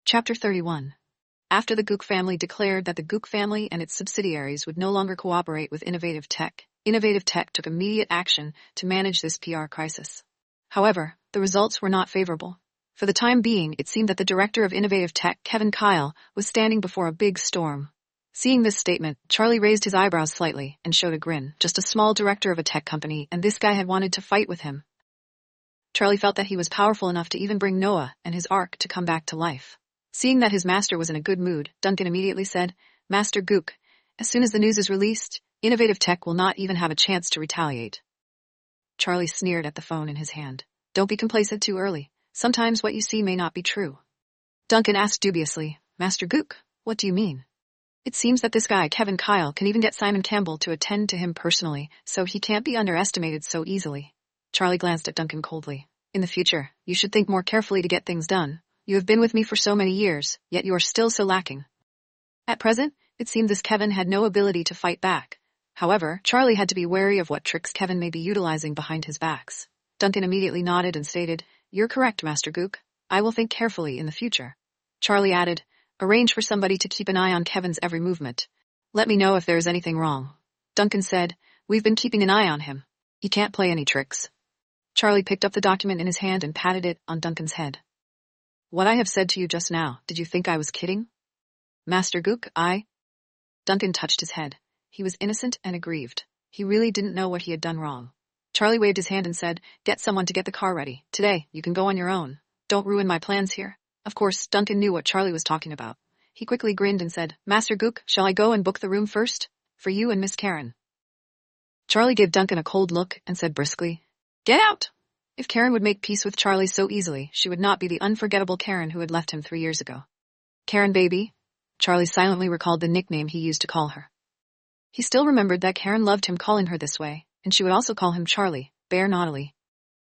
Chapter 31. After the Gook family declared that the Gook family and its subsidiaries would no longer cooperate with Innovative Tech took immediate action to manage this PR crisis. However, the results were not favorable. For the time being, it seemed that the director of Innovative Tech, Kevin Kyle, was standing before a big storm. Seeing this statement, Charlie raised his eyebrows slightly and showed a grin. Just a small director of a tech company, and this guy had wanted to fight with him. Charlie felt that he was powerful enough to even bring Noah and his ark to come back to life. Seeing that his master was in a good mood, Duncan immediately said, "Master Gook, as soon as the news is released, Innovative Tech will not even have a chance to retaliate." Charlie sneered at the phone in his hand. "Don't be complacent too early. Sometimes what you see may not be true." Duncan asked dubiously, "Master Gook, what do you mean?" "It seems that this guy, Kevin Kyle, can even get Simon Campbell to attend to him personally, so he can't be underestimated so easily." Charlie glanced at Duncan coldly. "In the future, you should think more carefully to get things done. You have been with me for so many years, yet you are still so lacking." At present, it seemed this Kevin had no ability to fight back. However, Charlie had to be wary of what tricks Kevin may be utilizing behind his backs. Duncan immediately nodded and stated, "You're correct, Master Gook. I will think carefully in the future." Charlie added, "Arrange for somebody to keep an eye on Kevin's every movement. Let me know if there is anything wrong." Duncan said, "We've been keeping an eye on him. He can't play any tricks." Charlie picked up the document in his hand and patted it on Duncan's head. "What I have said to you just now, did you think I was kidding?" "Master Gook, Duncan touched his head. He was innocent and aggrieved. He really didn't know what he had done wrong. Charlie waved his hand and said, "Get someone to get the car ready. Today, you can go on your own. Don't ruin my plans here." Of course, Duncan knew what Charlie was talking about. He quickly grinned and said, "Master Gook, shall I go and book the room first? For you and Miss Karen." Charlie gave Duncan a cold look and said briskly, "Get out!" If Karen would make peace with Charlie so easily, she would not be the unforgettable Karen who had left him 3 years ago. "Karen, baby." Charlie silently recalled the nickname he used to call her. He still remembered that Karen loved him calling her this way, and she would also call him Charlie, Bear Naughty.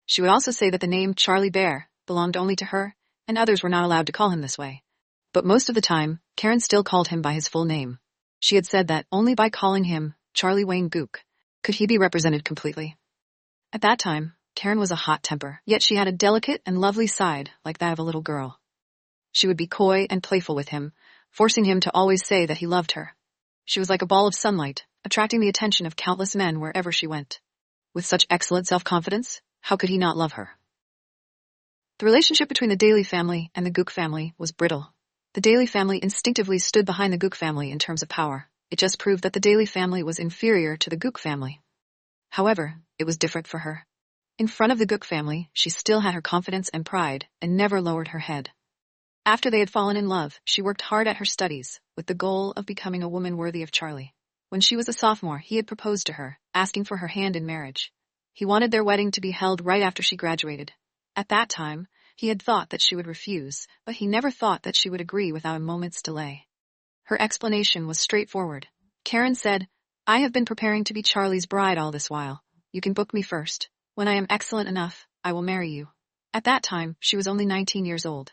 She would also say that the name Charlie Bear belonged only to her, and others were not allowed to call him this way. But most of the time, Karen still called him by his full name. She had said that only by calling him Charlie Wayne Gook could he be represented completely. At that time, Karen was a hot temper, yet she had a delicate and lovely side like that of a little girl. She would be coy and playful with him, forcing him to always say that he loved her. She was like a ball of sunlight, attracting the attention of countless men wherever she went. With such excellent self-confidence, how could he not love her? The relationship between the Daly family and the Gook family was brittle. The Daly family instinctively stood behind the Gook family in terms of power. It just proved that the Daly family was inferior to the Gook family. However, it was different for her. In front of the Gook family, she still had her confidence and pride, and never lowered her head. After they had fallen in love, she worked hard at her studies, with the goal of becoming a woman worthy of Charlie. When she was a sophomore, he had proposed to her, asking for her hand in marriage. He wanted their wedding to be held right after she graduated. At that time, he had thought that she would refuse, but he never thought that she would agree without a moment's delay. Her explanation was straightforward. Karen said, "I have been preparing to be Charlie's bride all this while. You can book me first. When I am excellent enough, I will marry you." At that time, she was only 19 years old.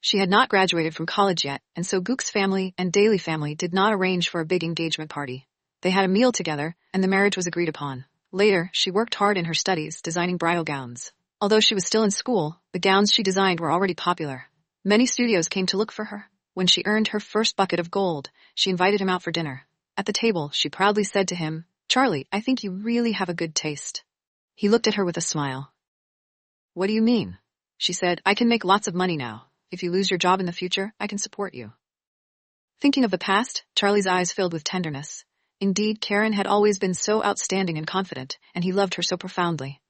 She had not graduated from college yet, and so Gook's family and Daly family did not arrange for a big engagement party. They had a meal together, and the marriage was agreed upon. Later, she worked hard in her studies, designing bridal gowns. Although she was still in school, the gowns she designed were already popular. Many studios came to look for her. When she earned her first bucket of gold, she invited him out for dinner. At the table, she proudly said to him, "Charlie, I think you really have a good taste." He looked at her with a smile. "What do you mean?" She said, "I can make lots of money now. If you lose your job in the future, I can support you." Thinking of the past, Charlie's eyes filled with tenderness. Indeed, Karen had always been so outstanding and confident, and he loved her so profoundly.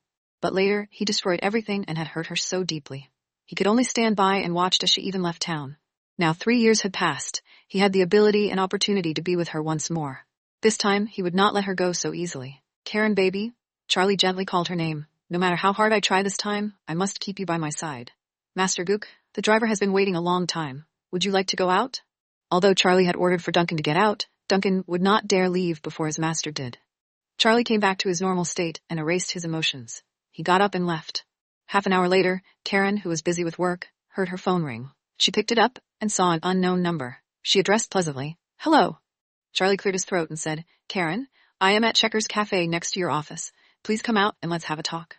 But later, he destroyed everything and had hurt her so deeply. He could only stand by and watched as she even left town. Now 3 years had passed. He had the ability and opportunity to be with her once more. This time, he would not let her go so easily. "Karen, baby," Charlie gently called her name. "No matter how hard I try this time, I must keep you by my side." "Master Gook, the driver has been waiting a long time. Would you like to go out?" Although Charlie had ordered for Duncan to get out, Duncan would not dare leave before his master did. Charlie came back to his normal state and erased his emotions. He got up and left. Half an hour later, Karen, who was busy with work, heard her phone ring. She picked it up and saw an unknown number. She addressed pleasantly, "Hello." Charlie cleared his throat and said, "Karen, I am at Checkers Cafe next to your office. Please come out and let's have a talk."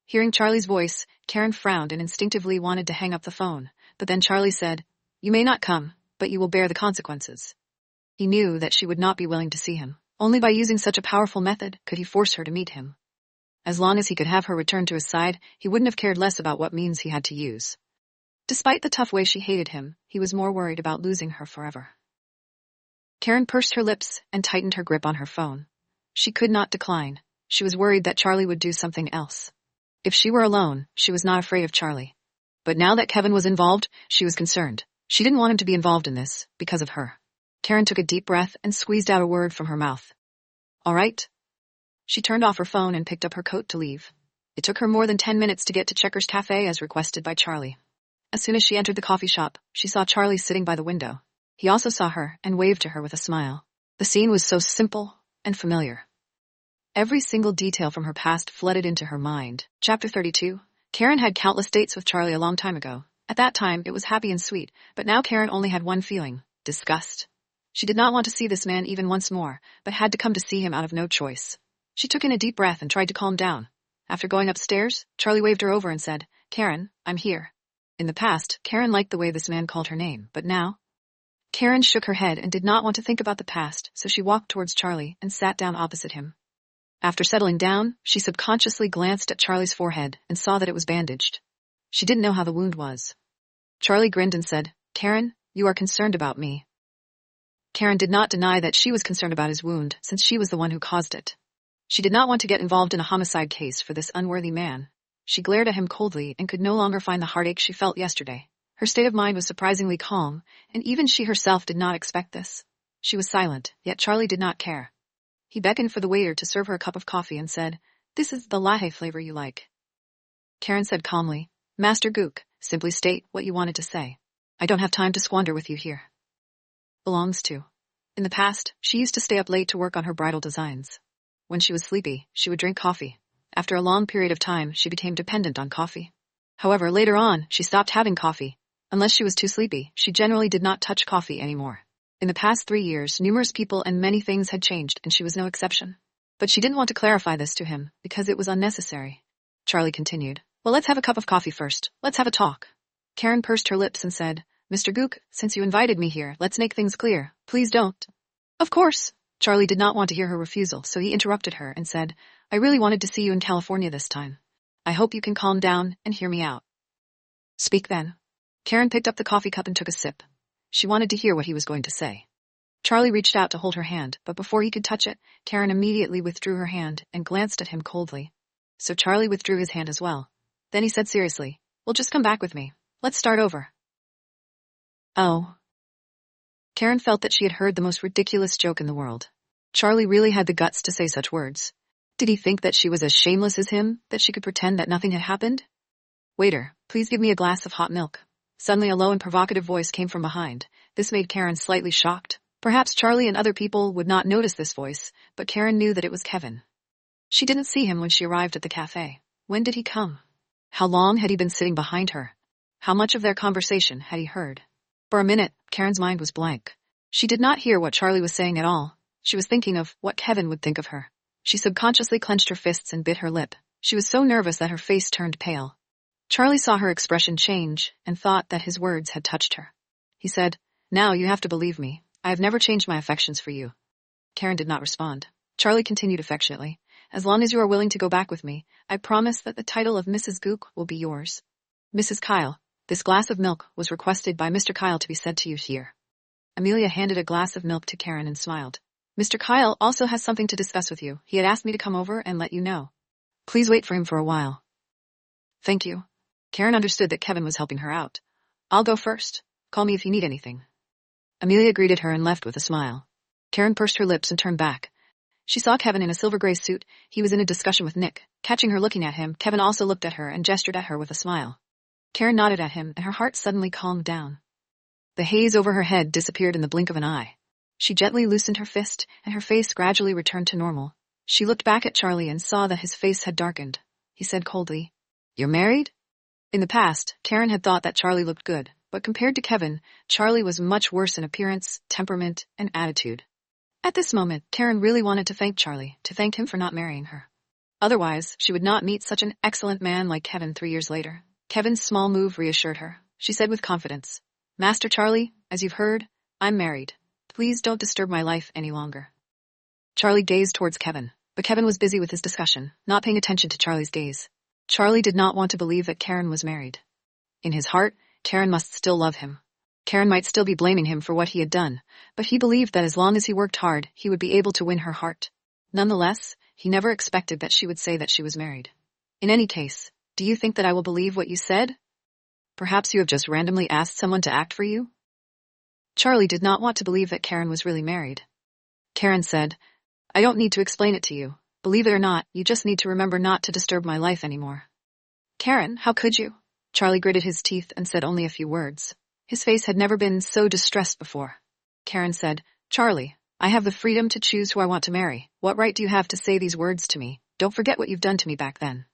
Hearing Charlie's voice, Karen frowned and instinctively wanted to hang up the phone, but then Charlie said, You may not come, but you will bear the consequences. He knew that she would not be willing to see him. Only by using such a powerful method could he force her to meet him. As long as he could have her return to his side, he wouldn't have cared less about what means he had to use. Despite the tough way she hated him, he was more worried about losing her forever. Karen pursed her lips and tightened her grip on her phone. She could not decline. She was worried that Charlie would do something else. If she were alone, she was not afraid of Charlie. But now that Kevin was involved, she was concerned. She didn't want him to be involved in this, because of her. Karen took a deep breath and squeezed out a word from her mouth. All right. She turned off her phone and picked up her coat to leave. It took her more than 10 minutes to get to Checkers Cafe as requested by Charlie. As soon as she entered the coffee shop, she saw Charlie sitting by the window. He also saw her and waved to her with a smile. The scene was so simple and familiar. Every single detail from her past flooded into her mind. Chapter 32. Karen had countless dates with Charlie a long time ago. At that time, it was happy and sweet, but now Karen only had one feeling: disgust. She did not want to see this man even once more, but had to come to see him out of no choice. She took in a deep breath and tried to calm down. After going upstairs, Charlie waved her over and said, "Karen, I'm here." In the past, Karen liked the way this man called her name, but now? Karen shook her head and did not want to think about the past, so she walked towards Charlie and sat down opposite him. After settling down, she subconsciously glanced at Charlie's forehead and saw that it was bandaged. She didn't know how the wound was. Charlie grinned and said, "Karen, you are concerned about me." Karen did not deny that she was concerned about his wound, since she was the one who caused it. She did not want to get involved in a homicide case for this unworthy man. She glared at him coldly and could no longer find the heartache she felt yesterday. Her state of mind was surprisingly calm, and even she herself did not expect this. She was silent, yet Charlie did not care. He beckoned for the waiter to serve her a cup of coffee and said, "This is the latte flavor you like." Karen said calmly, "Master Gook, simply state what you wanted to say. I don't have time to squander with you here." Belongs to. In the past, she used to stay up late to work on her bridal designs. When she was sleepy, she would drink coffee. After a long period of time, she became dependent on coffee. However, later on, she stopped having coffee. Unless she was too sleepy, she generally did not touch coffee anymore. In the past 3 years, numerous people and many things had changed, and she was no exception. But she didn't want to clarify this to him, because it was unnecessary. Charlie continued, "Well, let's have a cup of coffee first. Let's have a talk." Karen pursed her lips and said, "Mr. Gook, since you invited me here, let's make things clear. Please don't." "Of course." Charlie did not want to hear her refusal, so he interrupted her and said, "I really wanted to see you in California this time. I hope you can calm down and hear me out." "Speak then." Karen picked up the coffee cup and took a sip. She wanted to hear what he was going to say. Charlie reached out to hold her hand, but before he could touch it, Karen immediately withdrew her hand and glanced at him coldly. So Charlie withdrew his hand as well. Then he said seriously, "Well, just come back with me. Let's start over." Oh. Karen felt that she had heard the most ridiculous joke in the world. Charlie really had the guts to say such words. Did he think that she was as shameless as him, that she could pretend that nothing had happened? "Waiter, please give me a glass of hot milk." Suddenly a low and provocative voice came from behind. This made Karen slightly shocked. Perhaps Charlie and other people would not notice this voice, but Karen knew that it was Kevin. She didn't see him when she arrived at the cafe. When did he come? How long had he been sitting behind her? How much of their conversation had he heard? For a minute, Karen's mind was blank. She did not hear what Charlie was saying at all. She was thinking of what Kevin would think of her. She subconsciously clenched her fists and bit her lip. She was so nervous that her face turned pale. Charlie saw her expression change and thought that his words had touched her. He said, "Now you have to believe me. I have never changed my affections for you." Karen did not respond. Charlie continued affectionately, "As long as you are willing to go back with me, I promise that the title of Mrs. Gook will be yours. Mrs. Kyle, this glass of milk was requested by Mr. Kyle to be sent to you here." Amelia handed a glass of milk to Karen and smiled. "Mr. Kyle also has something to discuss with you. He had asked me to come over and let you know. Please wait for him for a while." "Thank you." Karen understood that Kevin was helping her out. "I'll go first. Call me if you need anything." Amelia greeted her and left with a smile. Karen pursed her lips and turned back. She saw Kevin in a silver gray suit. He was in a discussion with Nick. Catching her looking at him, Kevin also looked at her and gestured at her with a smile. Karen nodded at him, and her heart suddenly calmed down. The haze over her head disappeared in the blink of an eye. She gently loosened her fist, and her face gradually returned to normal. She looked back at Charlie and saw that his face had darkened. He said coldly, "You're married?" In the past, Karen had thought that Charlie looked good, but compared to Kevin, Charlie was much worse in appearance, temperament, and attitude. At this moment, Karen really wanted to thank Charlie, to thank him for not marrying her. Otherwise, she would not meet such an excellent man like Kevin 3 years later. Kevin's small move reassured her. She said with confidence, Master Charlie, as you've heard, I'm married. Please don't disturb my life any longer. Charlie gazed towards Kevin, but Kevin was busy with his discussion, not paying attention to Charlie's gaze. Charlie did not want to believe that Karen was married. In his heart, Karen must still love him. Karen might still be blaming him for what he had done, but he believed that as long as he worked hard, he would be able to win her heart. Nonetheless, he never expected that she would say that she was married. In any case, do you think that I will believe what you said? Perhaps you have just randomly asked someone to act for you? Charlie did not want to believe that Karen was really married. Karen said, I don't need to explain it to you. Believe it or not, you just need to remember not to disturb my life anymore. Karen, how could you? Charlie gritted his teeth and said only a few words. His face had never been so distressed before. Karen said, Charlie, I have the freedom to choose who I want to marry. What right do you have to say these words to me? Don't forget what you've done to me back then.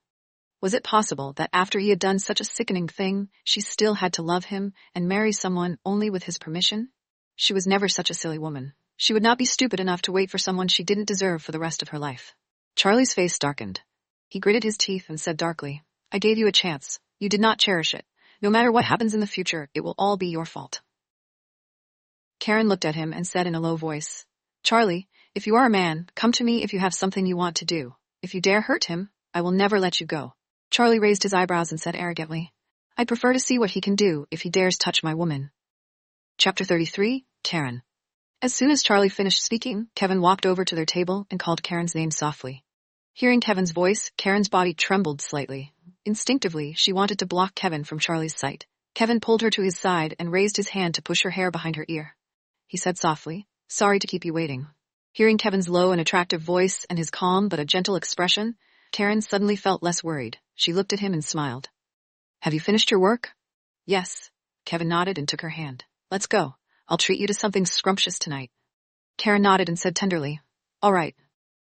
Was it possible that after he had done such a sickening thing, she still had to love him and marry someone only with his permission? She was never such a silly woman. She would not be stupid enough to wait for someone she didn't deserve for the rest of her life. Charlie's face darkened. He gritted his teeth and said darkly, I gave you a chance. You did not cherish it. No matter what happens in the future, it will all be your fault. Karen looked at him and said in a low voice, Charlie, if you are a man, come to me if you have something you want to do. If you dare hurt him, I will never let you go. Charlie raised his eyebrows and said arrogantly, I'd prefer to see what he can do if he dares touch my woman. Chapter 33, Karen. As soon as Charlie finished speaking, Kevin walked over to their table and called Karen's name softly. Hearing Kevin's voice, Karen's body trembled slightly. Instinctively, she wanted to block Kevin from Charlie's sight. Kevin pulled her to his side and raised his hand to push her hair behind her ear. He said softly, Sorry to keep you waiting. Hearing Kevin's low and attractive voice and his calm but a gentle expression, Karen suddenly felt less worried. She looked at him and smiled. Have you finished your work? Yes. Kevin nodded and took her hand. Let's go. I'll treat you to something scrumptious tonight. Karen nodded and said tenderly, All right.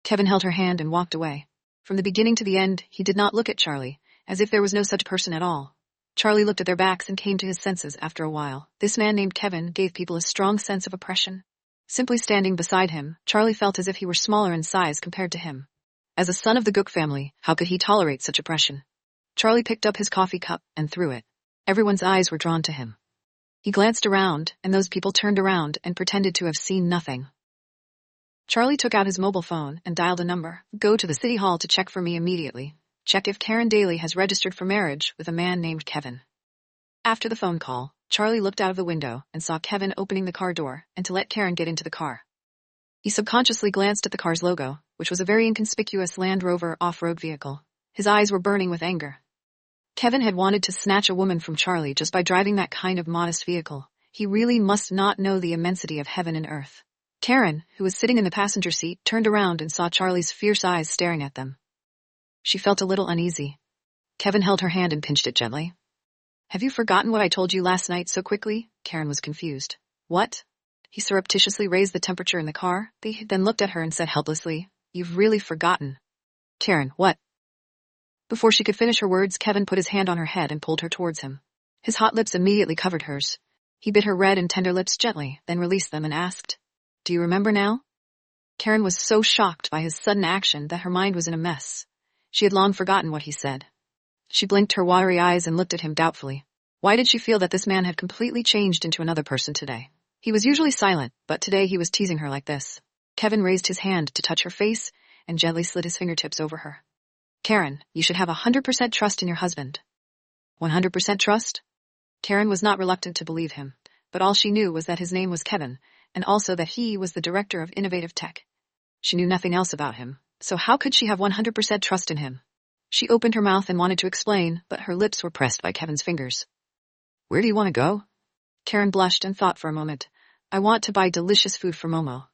Kevin held her hand and walked away. From the beginning to the end, he did not look at Charlie, as if there was no such person at all. Charlie looked at their backs and came to his senses after a while. This man named Kevin gave people a strong sense of oppression. Simply standing beside him, Charlie felt as if he were smaller in size compared to him. As a son of the Gook family, how could he tolerate such oppression? Charlie picked up his coffee cup and threw it. Everyone's eyes were drawn to him. He glanced around, and those people turned around and pretended to have seen nothing. Charlie took out his mobile phone and dialed a number. Go to the city hall to check for me immediately. Check if Karen Daly has registered for marriage with a man named Kevin. After the phone call, Charlie looked out of the window and saw Kevin opening the car door and to let Karen get into the car. He subconsciously glanced at the car's logo, which was a very inconspicuous Land Rover off-road vehicle. His eyes were burning with anger. Kevin had wanted to snatch a woman from Charlie just by driving that kind of modest vehicle. He really must not know the immensity of heaven and earth. Karen, who was sitting in the passenger seat, turned around and saw Charlie's fierce eyes staring at them. She felt a little uneasy. Kevin held her hand and pinched it gently. Have you forgotten what I told you last night so quickly? Karen was confused. What? He surreptitiously raised the temperature in the car, then looked at her and said helplessly, You've really forgotten. Karen, what? Before she could finish her words, Kevin put his hand on her head and pulled her towards him. His hot lips immediately covered hers. He bit her red and tender lips gently, then released them and asked, Do you remember now? Karen was so shocked by his sudden action that her mind was in a mess. She had long forgotten what he said. She blinked her watery eyes and looked at him doubtfully. Why did she feel that this man had completely changed into another person today? He was usually silent, but today he was teasing her like this. Kevin raised his hand to touch her face and gently slid his fingertips over her. Karen, you should have 100% trust in your husband. 100% trust? Karen was not reluctant to believe him, but all she knew was that his name was Kevin, and also that he was the director of Innovative Tech. She knew nothing else about him, so how could she have 100% trust in him? She opened her mouth and wanted to explain, but her lips were pressed by Kevin's fingers. Where do you want to go? Karen blushed and thought for a moment. I want to buy delicious food for Momo.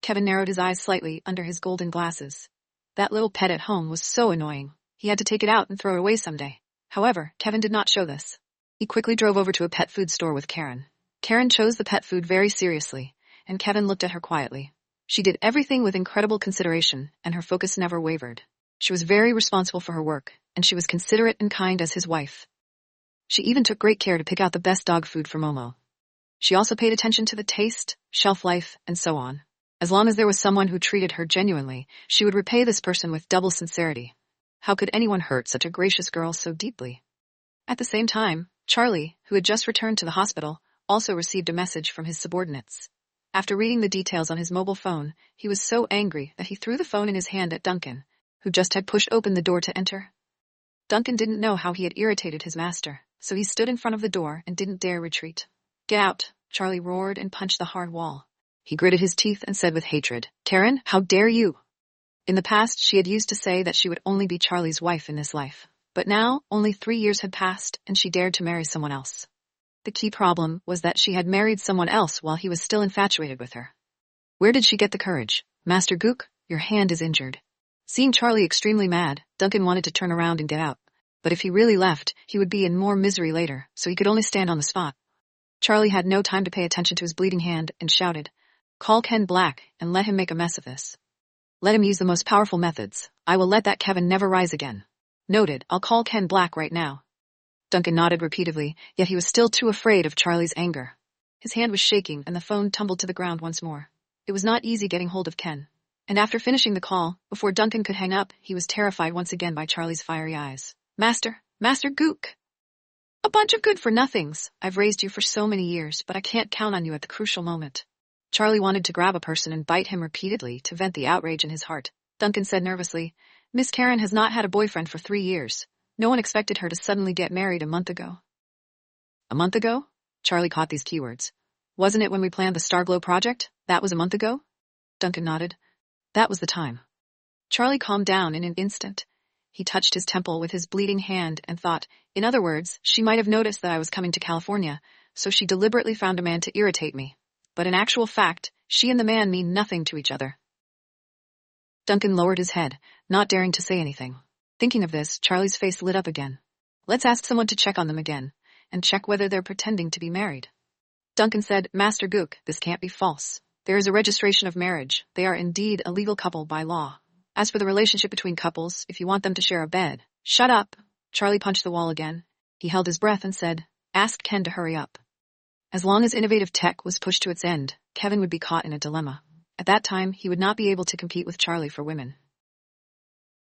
Kevin narrowed his eyes slightly under his golden glasses. That little pet at home was so annoying. He had to take it out and throw it away someday. However, Kevin did not show this. He quickly drove over to a pet food store with Karen. Karen chose the pet food very seriously, and Kevin looked at her quietly. She did everything with incredible consideration, and her focus never wavered. She was very responsible for her work, and she was considerate and kind as his wife. She even took great care to pick out the best dog food for Momo. She also paid attention to the taste, shelf life, and so on. As long as there was someone who treated her genuinely, she would repay this person with double sincerity. How could anyone hurt such a gracious girl so deeply? At the same time, Charlie, who had just returned to the hospital, also received a message from his subordinates. After reading the details on his mobile phone, he was so angry that he threw the phone in his hand at Duncan, who just had pushed open the door to enter. Duncan didn't know how he had irritated his master, so he stood in front of the door and didn't dare retreat. "Get out," Charlie roared and punched the hard wall. He gritted his teeth and said with hatred, "Karen, how dare you?" In the past, she had used to say that she would only be Charlie's wife in this life. But now, only 3 years had passed, and she dared to marry someone else. The key problem was that she had married someone else while he was still infatuated with her. Where did she get the courage? "Master Gook, your hand is injured." Seeing Charlie extremely mad, Duncan wanted to turn around and get out. But if he really left, he would be in more misery later, so he could only stand on the spot. Charlie had no time to pay attention to his bleeding hand and shouted, "Call Ken Black and let him make a mess of this. Let him use the most powerful methods. I will let that Kevin never rise again." "Noted, I'll call Ken Black right now." Duncan nodded repeatedly, yet he was still too afraid of Charlie's anger. His hand was shaking and the phone tumbled to the ground once more. It was not easy getting hold of Ken. And after finishing the call, before Duncan could hang up, he was terrified once again by Charlie's fiery eyes. Master Gook. "A bunch of good-for-nothings. I've raised you for so many years, but I can't count on you at the crucial moment." Charlie wanted to grab a person and bite him repeatedly to vent the outrage in his heart. Duncan said nervously, "Miss Karen has not had a boyfriend for 3 years. No one expected her to suddenly get married a month ago." "A month ago?" Charlie caught these keywords. "Wasn't it when we planned the Starglow project? That was a month ago?" Duncan nodded. "That was the time." Charlie calmed down in an instant. He touched his temple with his bleeding hand and thought, in other words, she might have noticed that I was coming to California, so she deliberately found a man to irritate me. But in actual fact, she and the man mean nothing to each other. Duncan lowered his head, not daring to say anything. Thinking of this, Charlie's face lit up again. "Let's ask someone to check on them again, and check whether they're pretending to be married." Duncan said, "Master Gook, this can't be false. There is a registration of marriage. They are indeed a legal couple by law. As for the relationship between couples, if you want them to share a bed..." "Shut up!" Charlie punched the wall again. He held his breath and said, "Ask Ken to hurry up." As long as innovative tech was pushed to its end, Kevin would be caught in a dilemma. At that time, he would not be able to compete with Charlie for women.